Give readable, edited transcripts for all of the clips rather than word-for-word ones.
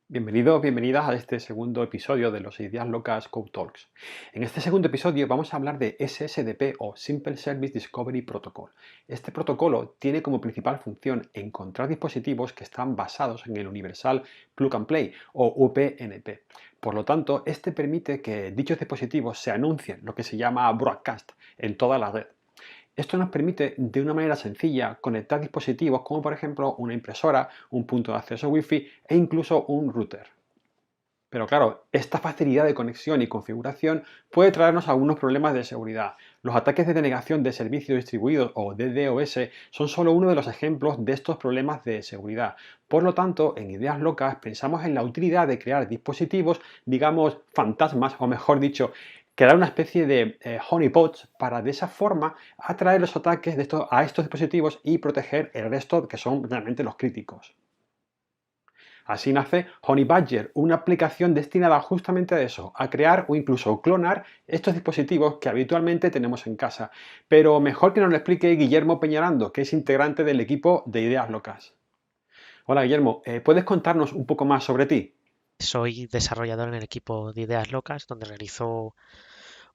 Bienvenidos, bienvenidas a este segundo episodio de los Ideas Locas Code Talks. En este segundo episodio vamos a hablar de SSDP o Simple Service Discovery Protocol. Este protocolo tiene como principal función encontrar dispositivos que están basados en el Universal Plug and Play o UPnP. Por lo tanto, este permite que dichos dispositivos se anuncien, lo que se llama broadcast, en toda la red. Esto nos permite de una manera sencilla conectar dispositivos como por ejemplo una impresora, un punto de acceso Wi-Fi e incluso un router. Pero claro, esta facilidad de conexión y configuración puede traernos algunos problemas de seguridad. Los ataques de denegación de servicios distribuidos o DDoS son solo uno de los ejemplos de estos problemas de seguridad. Por lo tanto, en Ideas Locas pensamos en la utilidad de crear dispositivos, digamos, fantasmas, o mejor dicho, crear una especie de honeypots para de esa forma atraer los ataques a estos dispositivos y proteger el resto que son realmente los críticos. Así nace Honey Badger, una aplicación destinada justamente a eso, a crear o incluso clonar estos dispositivos que habitualmente tenemos en casa. Pero mejor que nos lo explique Guillermo Peñarando, que es integrante del equipo de Ideas Locas. Hola Guillermo, ¿puedes contarnos un poco más sobre ti? Soy desarrollador en el equipo de Ideas Locas, donde realizo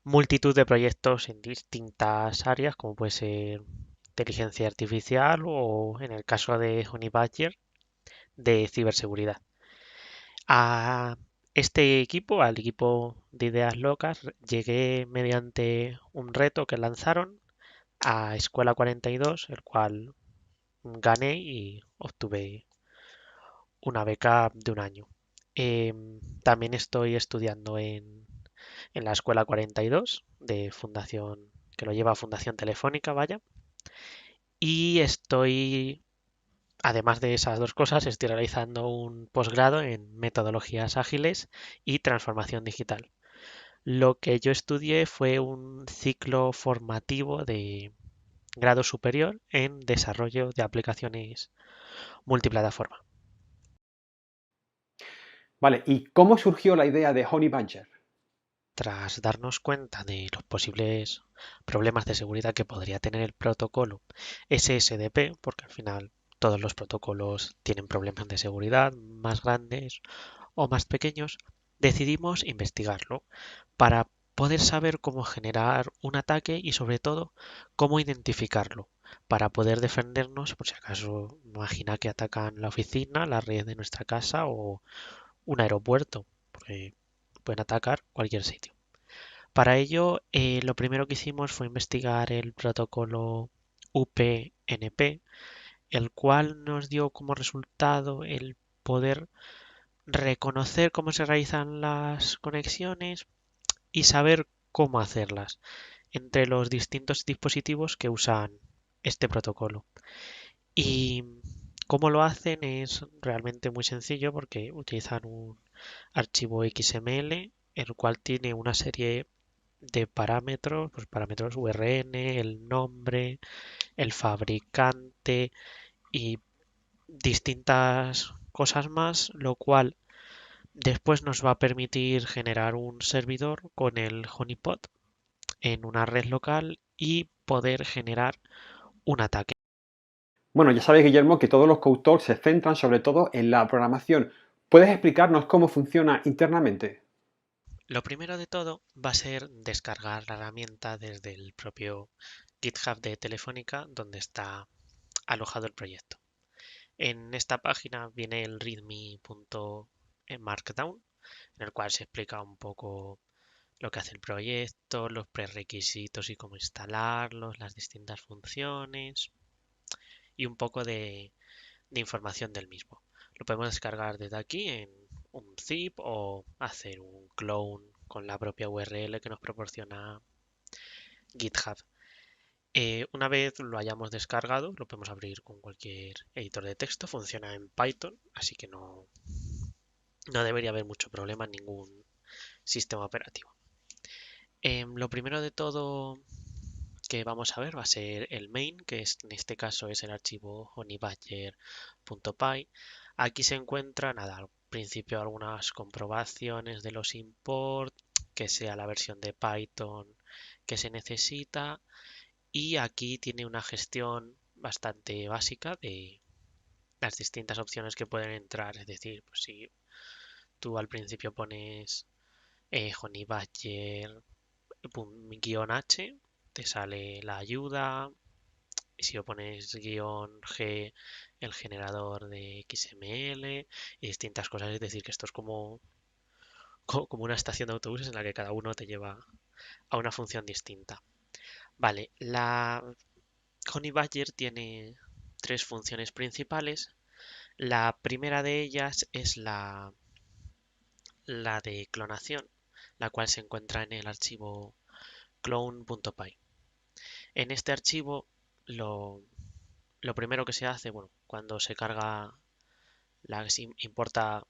multitud de proyectos en distintas áreas, como puede ser inteligencia artificial o, en el caso de Honey Badger, de ciberseguridad. A este equipo, al equipo de Ideas Locas, llegué mediante un reto que lanzaron a Escuela 42, el cual gané y obtuve una beca de un año. También estoy estudiando en la Escuela 42 de Fundación, que lo lleva Fundación Telefónica, vaya. Y estoy, además de esas dos cosas, estoy realizando un posgrado en metodologías ágiles y transformación digital. Lo que yo estudié fue un ciclo formativo de grado superior en desarrollo de aplicaciones multiplataforma. Vale, ¿y cómo surgió la idea de Honey Badger? Tras darnos cuenta de los posibles problemas de seguridad que podría tener el protocolo SSDP, porque al final todos los protocolos tienen problemas de seguridad más grandes o más pequeños, decidimos investigarlo para poder saber cómo generar un ataque y sobre todo cómo identificarlo para poder defendernos por si acaso imagina que atacan la oficina, la red de nuestra casa o un aeropuerto, porque pueden atacar cualquier sitio. Para ello, lo primero que hicimos fue investigar el protocolo UPnP, el cual nos dio como resultado el poder reconocer cómo se realizan las conexiones y saber cómo hacerlas entre los distintos dispositivos que usan este protocolo. Y cómo lo hacen es realmente muy sencillo porque utilizan un archivo XML, el cual tiene una serie de parámetros, pues parámetros URN, el nombre, el fabricante y distintas cosas más, lo cual después nos va a permitir generar un servidor con el honeypot en una red local y poder generar un ataque. Bueno, ya sabes Guillermo que todos los Code Talks se centran sobre todo en la programación. ¿Puedes explicarnos cómo funciona internamente? Lo primero de todo va a ser descargar la herramienta desde el propio GitHub de Telefónica donde está alojado el proyecto. En esta página viene el readme.markdown, en el cual se explica un poco lo que hace el proyecto, los prerequisitos y cómo instalarlos, las distintas funciones y un poco de información del mismo. Lo podemos descargar desde aquí en un zip o hacer un clone con la propia URL que nos proporciona GitHub. Una vez lo hayamos descargado, lo podemos abrir con cualquier editor de texto. Funciona en Python, así que no debería haber mucho problema en ningún sistema operativo. Lo primero de todo que vamos a ver va a ser el main, que en este caso es el archivo honeybadger.py. Aquí se encuentra, nada, al principio algunas comprobaciones de los import, que sea la versión de Python que se necesita, y aquí tiene una gestión bastante básica de las distintas opciones que pueden entrar, es decir, pues si tú al principio pones Honey Badger -h, te sale la ayuda. Y si lo pones -g, el generador de XML y distintas cosas, es decir, que esto es como una estación de autobuses en la que cada uno te lleva a una función distinta. Vale, la Honey Badger tiene tres funciones principales. La primera de ellas es la de clonación, la cual se encuentra en el archivo clone.py. En este archivo lo, lo primero que se hace, bueno, cuando se carga, se importa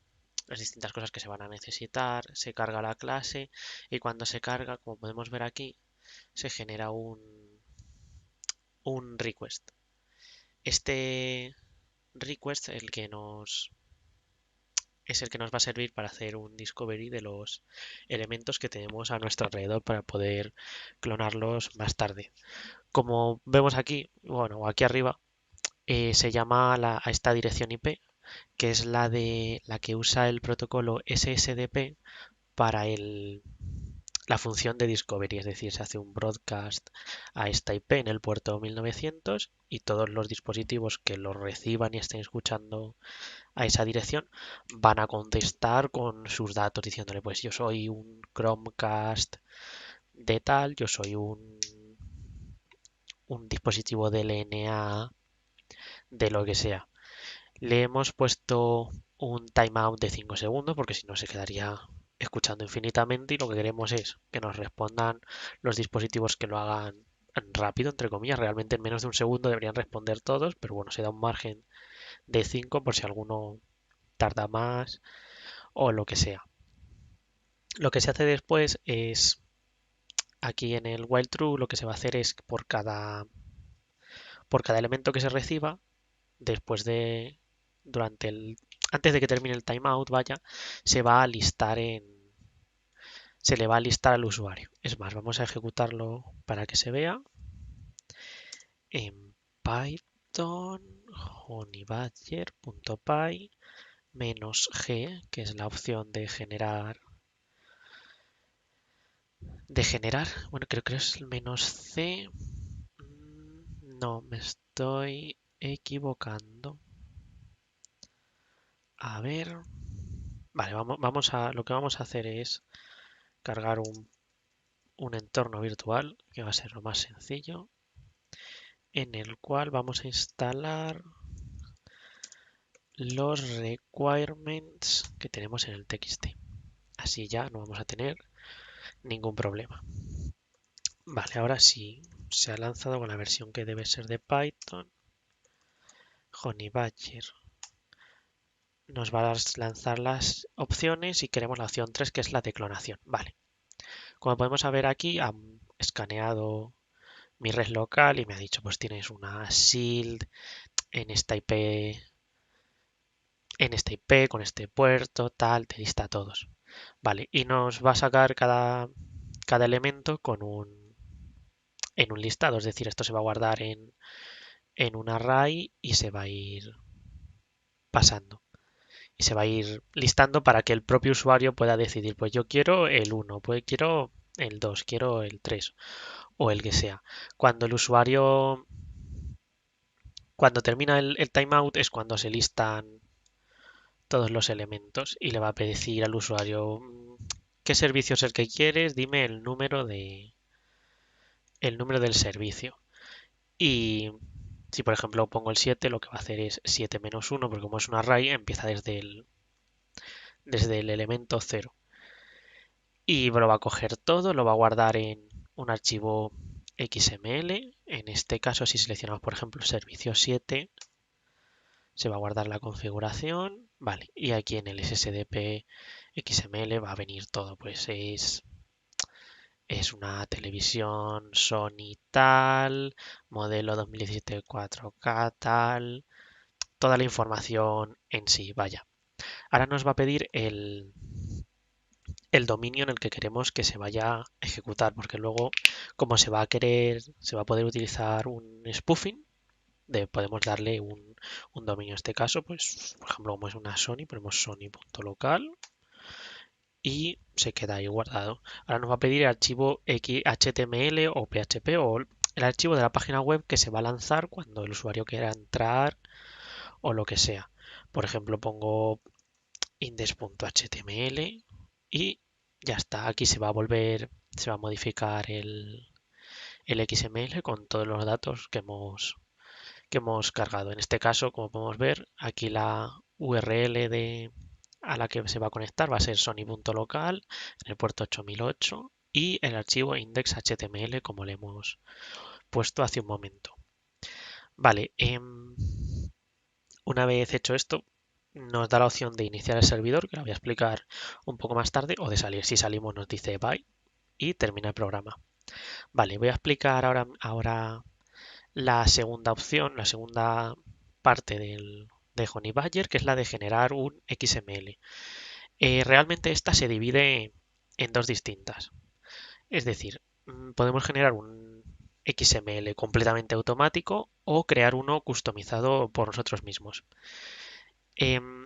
las distintas cosas que se van a necesitar, se carga la clase y cuando se carga, como podemos ver aquí, se genera un request. Este request es el que nos va a servir para hacer un discovery de los elementos que tenemos a nuestro alrededor para poder clonarlos más tarde. Como vemos aquí, bueno, aquí arriba, se llama a esta dirección IP, que es la que usa el protocolo SSDP para la función de discovery, es decir, se hace un broadcast a esta IP en el puerto 1900 y todos los dispositivos que lo reciban y estén escuchando a esa dirección van a contestar con sus datos diciéndole, pues yo soy un Chromecast de tal, yo soy un dispositivo de LNA de lo que sea. Le hemos puesto un timeout de 5 segundos porque si no se quedaría escuchando infinitamente y lo que queremos es que nos respondan los dispositivos que lo hagan rápido, entre comillas. Realmente en menos de un segundo deberían responder todos, pero bueno, se da un margen de 5 por si alguno tarda más o lo que sea. Lo que se hace después es, aquí en el while true, lo que se va a hacer es por cada elemento que se reciba, después de, durante el, antes de que termine el timeout, vaya, se va a listar se le va a listar al usuario. Es más, vamos a ejecutarlo para que se vea. En Python, honeybadger.py -g, que es la opción de generar, bueno, creo que es el -c. No, me estoy equivocando. A ver. Vale, lo que vamos a hacer es cargar un entorno virtual, que va a ser lo más sencillo, en el cual vamos a instalar los requirements que tenemos en el txt. Así ya no vamos a tener ningún problema. Vale, ahora sí, se ha lanzado con la versión que debe ser de Python. Honey Badger nos va a lanzar las opciones y queremos la opción 3, que es la de clonación. Vale, como podemos ver aquí, han escaneado mi red local y me ha dicho, pues tienes una shield en esta IP, con este puerto, tal, te lista a todos. Vale, y nos va a sacar cada elemento en un listado, es decir, esto se va a guardar en un array y se va a ir pasando. Y se va a ir listando para que el propio usuario pueda decidir, pues yo quiero el 1, pues quiero el 2, quiero el 3 o el que sea. Cuando el usuario, cuando termina el timeout es cuando se listan todos los elementos y le va a decir al usuario qué servicio es el que quieres, dime el número del servicio. Y si por ejemplo pongo el 7, lo que va a hacer es 7 menos 1, porque como es un array, empieza desde el elemento 0. Y lo va a coger todo, lo va a guardar en un archivo XML. En este caso, si seleccionamos por ejemplo servicio 7, se va a guardar la configuración, vale, y aquí en el SSDP XML va a venir todo, pues es una televisión Sony tal, modelo 2017 4K tal, toda la información en sí, vaya. Ahora nos va a pedir el dominio en el que queremos que se vaya a ejecutar, porque luego como se va a poder utilizar un spoofing, podemos darle un dominio. En este caso, pues, por ejemplo, como es una Sony, ponemos sony.local y se queda ahí guardado. Ahora nos va a pedir el archivo HTML o PHP o el archivo de la página web que se va a lanzar cuando el usuario quiera entrar o lo que sea. Por ejemplo, pongo index.html y ya está. Aquí se va a modificar el XML con todos los datos que hemos cargado. En este caso, como podemos ver, aquí la URL a la que se va a conectar va a ser sony.local en el puerto 8008 y el archivo index.html como le hemos puesto hace un momento. Vale, una vez hecho esto, nos da la opción de iniciar el servidor, que la voy a explicar un poco más tarde, o de salir. Si salimos nos dice bye y termina el programa. Vale, voy a explicar ahora la segunda opción, la segunda parte de Honey Badger, que es la de generar un XML. Realmente esta se divide en dos distintas. Es decir, podemos generar un XML completamente automático o crear uno customizado por nosotros mismos.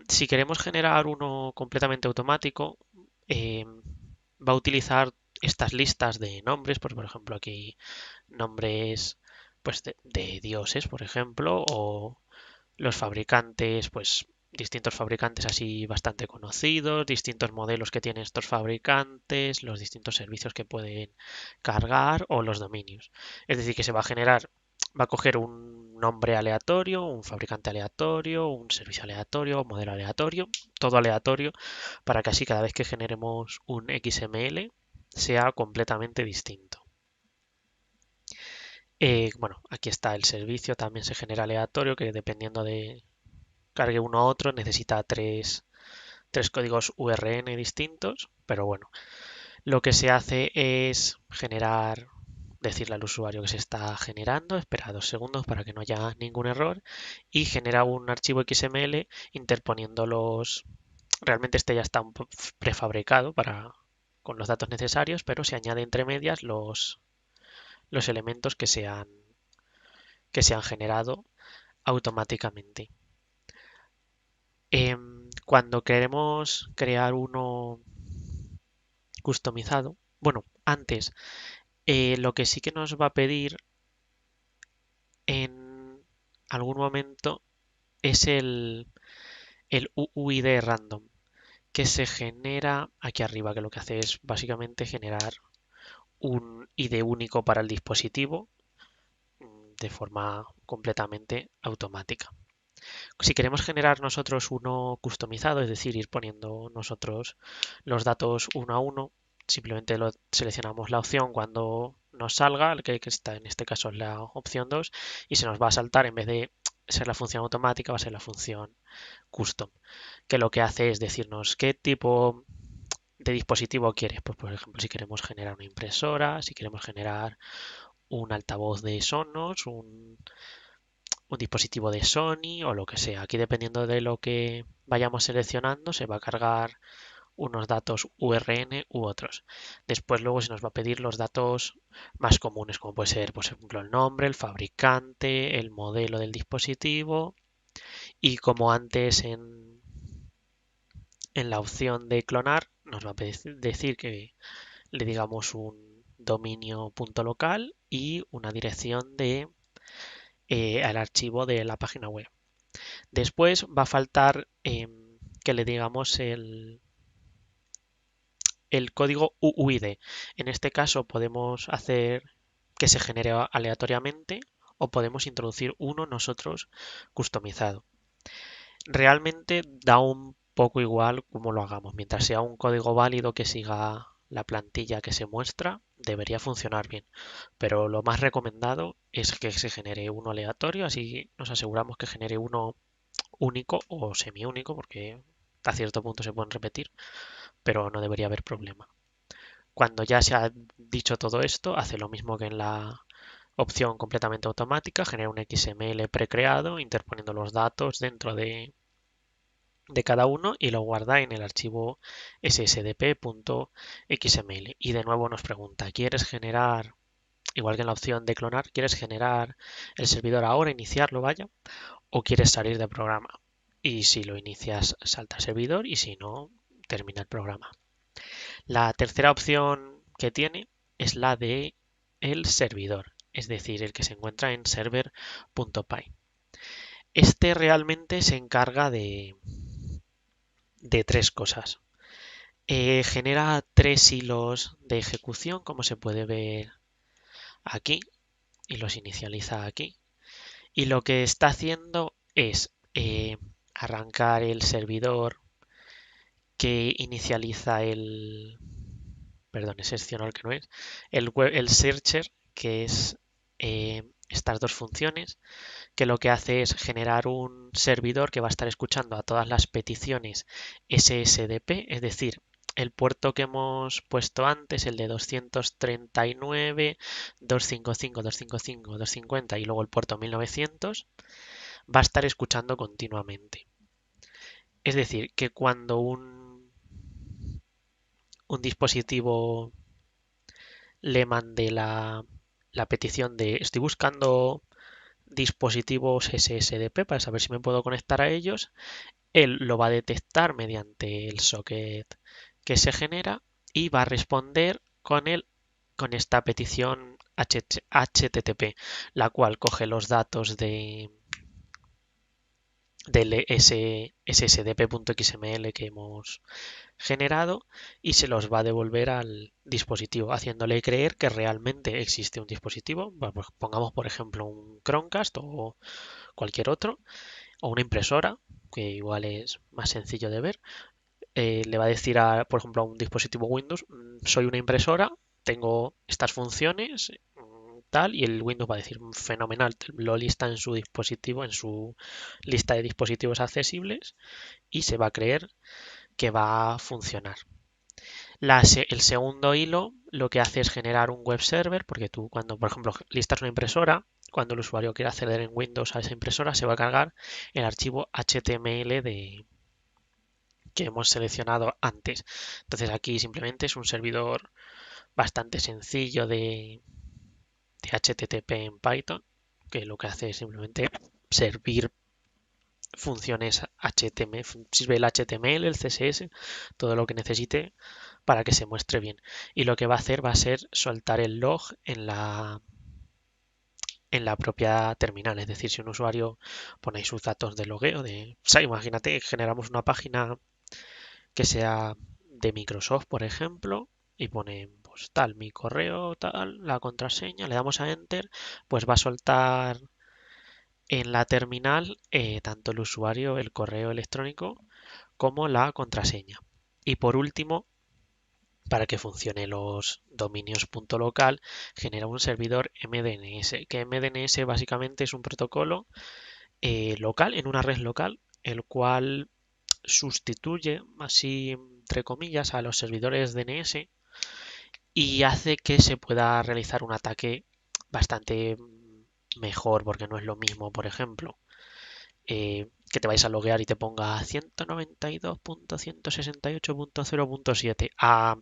Si queremos generar uno completamente automático, va a utilizar estas listas de nombres, pues, por ejemplo aquí nombres pues de dioses, por ejemplo, o los fabricantes, pues distintos fabricantes así bastante conocidos, distintos modelos que tienen estos fabricantes, los distintos servicios que pueden cargar o los dominios. Es decir, que se va a generar, va a coger un nombre aleatorio, un fabricante aleatorio, un servicio aleatorio, un modelo aleatorio, todo aleatorio, para que así cada vez que generemos un XML sea completamente distinto. Bueno, aquí está el servicio, también se genera aleatorio, que dependiendo de cargue uno a otro necesita tres códigos URN distintos, pero bueno, lo que se hace es decirle al usuario que se está generando, espera 2 segundos para que no haya ningún error y genera un archivo XML interponiendo realmente este ya está prefabricado con los datos necesarios, pero se añade entre medias los elementos que se han generado automáticamente. Cuando queremos crear uno customizado, bueno, antes, lo que sí que nos va a pedir en algún momento es el UUID random, que se genera aquí arriba, que lo que hace es básicamente generar un ID único para el dispositivo de forma completamente automática. Si queremos generar nosotros uno customizado, es decir, ir poniendo nosotros los datos uno a uno, simplemente seleccionamos la opción cuando nos salga, que está en este caso es la opción 2, y se nos va a saltar, en vez de ser la función automática, va a ser la función custom, que lo que hace es decirnos qué tipo de dispositivo quieres. Pues, por ejemplo, si queremos generar una impresora, si queremos generar un altavoz de Sonos, un dispositivo de Sony o lo que sea. Aquí dependiendo de lo que vayamos seleccionando se va a cargar unos datos URN u otros. Después luego se nos va a pedir los datos más comunes, como puede ser, por ejemplo, el nombre, el fabricante, el modelo del dispositivo y como antes en la opción de clonar nos va a decir que le digamos un dominio.local y una dirección al archivo de la página web. Después va a faltar que le digamos el código UUID. En este caso podemos hacer que se genere aleatoriamente o podemos introducir uno nosotros customizado. Realmente da un poco igual cómo lo hagamos. Mientras sea un código válido que siga la plantilla que se muestra, debería funcionar bien. Pero lo más recomendado es que se genere uno aleatorio, así nos aseguramos que genere uno único o semiúnico, porque a cierto punto se pueden repetir, pero no debería haber problema. Cuando ya se ha dicho todo esto, hace lo mismo que en la opción completamente automática, genera un XML precreado, interponiendo los datos dentro de cada uno y lo guarda en el archivo ssdp.xml. Y de nuevo nos pregunta, ¿quieres generar, igual que en la opción de clonar, ¿quieres generar el servidor ahora, iniciarlo, vaya? ¿O quieres salir del programa? Y si lo inicias, salta al servidor y si no, termina el programa. La tercera opción que tiene es la de el servidor, es decir, el que se encuentra en server.py. Este realmente se encarga de tres cosas. Genera tres hilos de ejecución, como se puede ver aquí, y los inicializa aquí. Y lo que está haciendo es arrancar el servidor que inicializa perdón, es excepcional que no es, el searcher, que es estas dos funciones, que lo que hace es generar un servidor que va a estar escuchando a todas las peticiones SSDP, es decir, el puerto que hemos puesto antes, el de 239, 255, 255, 250 y luego el puerto 1900, va a estar escuchando continuamente. Es decir, que cuando un dispositivo le mande la petición de estoy buscando dispositivos SSDP para saber si me puedo conectar a ellos, él lo va a detectar mediante el socket que se genera y va a responder con esta petición HTTP, la cual coge los datos del ssdp.xml que hemos generado y se los va a devolver al dispositivo, haciéndole creer que realmente existe un dispositivo. Pues pongamos, por ejemplo, un Chromecast o cualquier otro, o una impresora, que igual es más sencillo de ver. Le va a decir, por ejemplo, a un dispositivo Windows, soy una impresora, tengo estas funciones, tal, y el Windows va a decir, fenomenal, lo lista en su dispositivo, en su lista de dispositivos accesibles, y se va a creer que va a funcionar. El segundo hilo lo que hace es generar un web server, porque tú cuando, por ejemplo, listas una impresora, cuando el usuario quiera acceder en Windows a esa impresora, se va a cargar el archivo HTML que hemos seleccionado antes. Entonces aquí simplemente es un servidor bastante sencillo de HTTP en Python, que lo que hace es simplemente servir funciones HTML, sirve el HTML, el CSS, todo lo que necesite para que se muestre bien. Y lo que va a hacer va a ser soltar el log en la propia terminal. Es decir, si un usuario pone ahí sus datos de logueo, o sea, imagínate, generamos una página que sea de Microsoft, por ejemplo, y pone pues tal, mi correo, tal, la contraseña, le damos a Enter, pues va a soltar en la terminal tanto el usuario, el correo electrónico, como la contraseña. Y por último, para que funcione los dominios .local, genera un servidor MDNS, que MDNS básicamente es un protocolo local, en una red local, el cual sustituye, así entre comillas, a los servidores DNS y hace que se pueda realizar un ataque bastante mejor, porque no es lo mismo, por ejemplo, que te vais a loguear y te ponga 192.168.0.7 a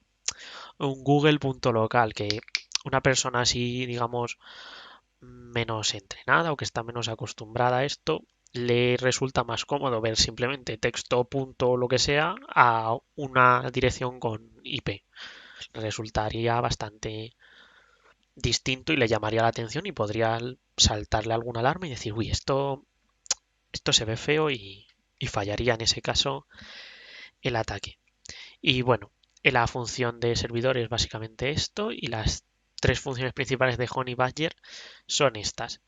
un Google.local, que una persona así, digamos, menos entrenada o que está menos acostumbrada a esto, le resulta más cómodo ver simplemente texto punto lo que sea a una dirección con IP. Resultaría bastante distinto y le llamaría la atención y podría saltarle alguna alarma y decir, uy, esto se ve feo y fallaría en ese caso el ataque. Y bueno, la función de servidor es básicamente esto y las tres funciones principales de Honey Badger son estas.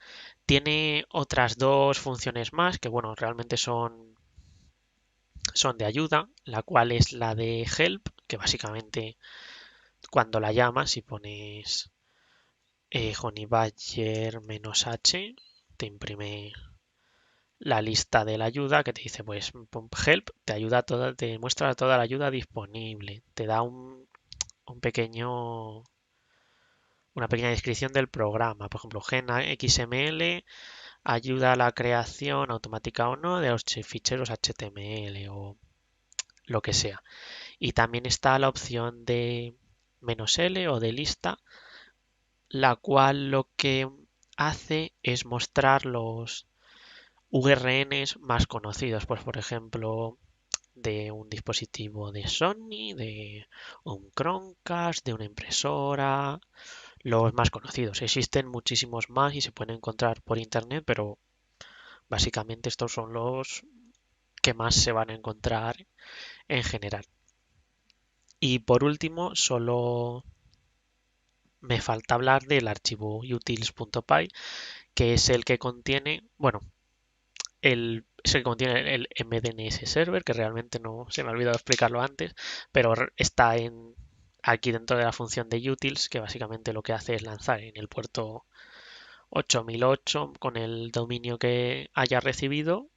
Tiene otras dos funciones más que, bueno, realmente son de ayuda, la cual es la de help, que básicamente cuando la llamas y pones Honey Badger -h, te imprime la lista de la ayuda que te dice, pues, help, te ayuda toda, te muestra toda la ayuda disponible, te da un pequeño, una pequeña descripción del programa. Por ejemplo, Gen XML ayuda a la creación automática o no de los ficheros HTML o lo que sea. Y también está la opción de "-l" o de lista, la cual lo que hace es mostrar los VRNs más conocidos. Pues por ejemplo, de un dispositivo de Sony, de un Chromecast, de una impresora, los más conocidos. Existen muchísimos más y se pueden encontrar por internet, pero básicamente estos son los que más se van a encontrar en general. Y por último, solo me falta hablar del archivo utils.py, que es el que contiene, bueno, es el que contiene el MDNS server, que realmente no se me ha olvidado explicarlo antes, pero está aquí dentro de la función de utils, que básicamente lo que hace es lanzar en el puerto 8008 con el dominio que haya recibido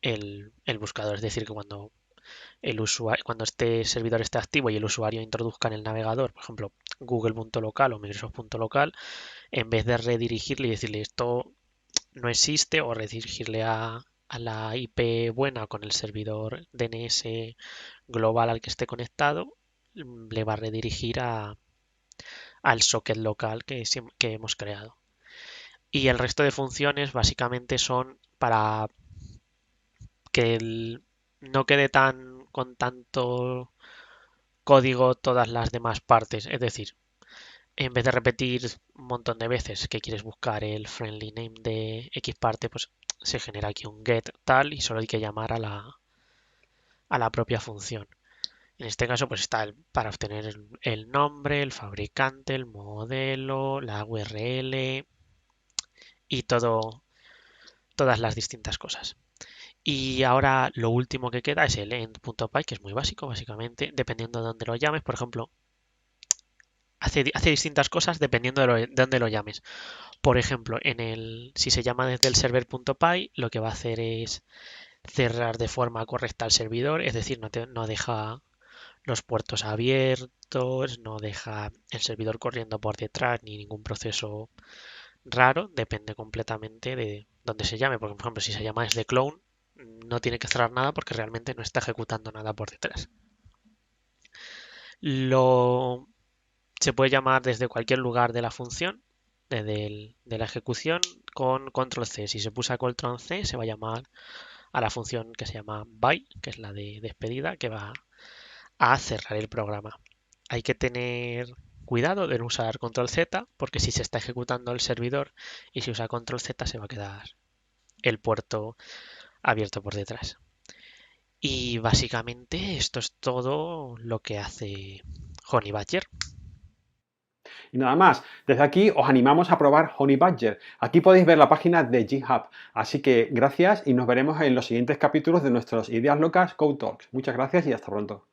el buscador. Es decir, que cuando este servidor esté activo y el usuario introduzca en el navegador, por ejemplo, google.local o microsoft.local, en vez de redirigirle y decirle esto no existe o redirigirle a la IP buena con el servidor DNS global al que esté conectado, le va a redirigir al socket local que hemos creado. Y el resto de funciones básicamente son para que no quede con tanto código todas las demás partes. Es decir, en vez de repetir un montón de veces que quieres buscar el friendly name de X parte, pues se genera aquí un get tal y solo hay que llamar a la propia función. En este caso, pues está para obtener el nombre, el fabricante, el modelo, la URL y todas las distintas cosas. Y ahora lo último que queda es el end.py, que es muy básico, básicamente, dependiendo de dónde lo llames. Por ejemplo, hace distintas cosas dependiendo de dónde lo llames. Por ejemplo, si se llama desde el server.py, lo que va a hacer es cerrar de forma correcta el servidor, es decir, no deja los puertos abiertos, no deja el servidor corriendo por detrás ni ningún proceso raro, depende completamente de dónde se llame. Porque, por ejemplo, si se llama desde clone, no tiene que cerrar nada porque realmente no está ejecutando nada por detrás. Lo, Se puede llamar desde cualquier lugar de la función, de la ejecución, con control C. Si se pulsa control C, se va a llamar a la función que se llama bye, que es la de despedida, que va a cerrar el programa. Hay que tener cuidado de no usar control Z, porque si se está ejecutando el servidor y si usa control Z se va a quedar el puerto abierto por detrás. Y básicamente esto es todo lo que hace Honey Badger. Y nada más, desde aquí os animamos a probar Honey Badger. Aquí podéis ver la página de GitHub. Así que gracias y nos veremos en los siguientes capítulos de nuestros Ideas Locas Code Talks. Muchas gracias y hasta pronto.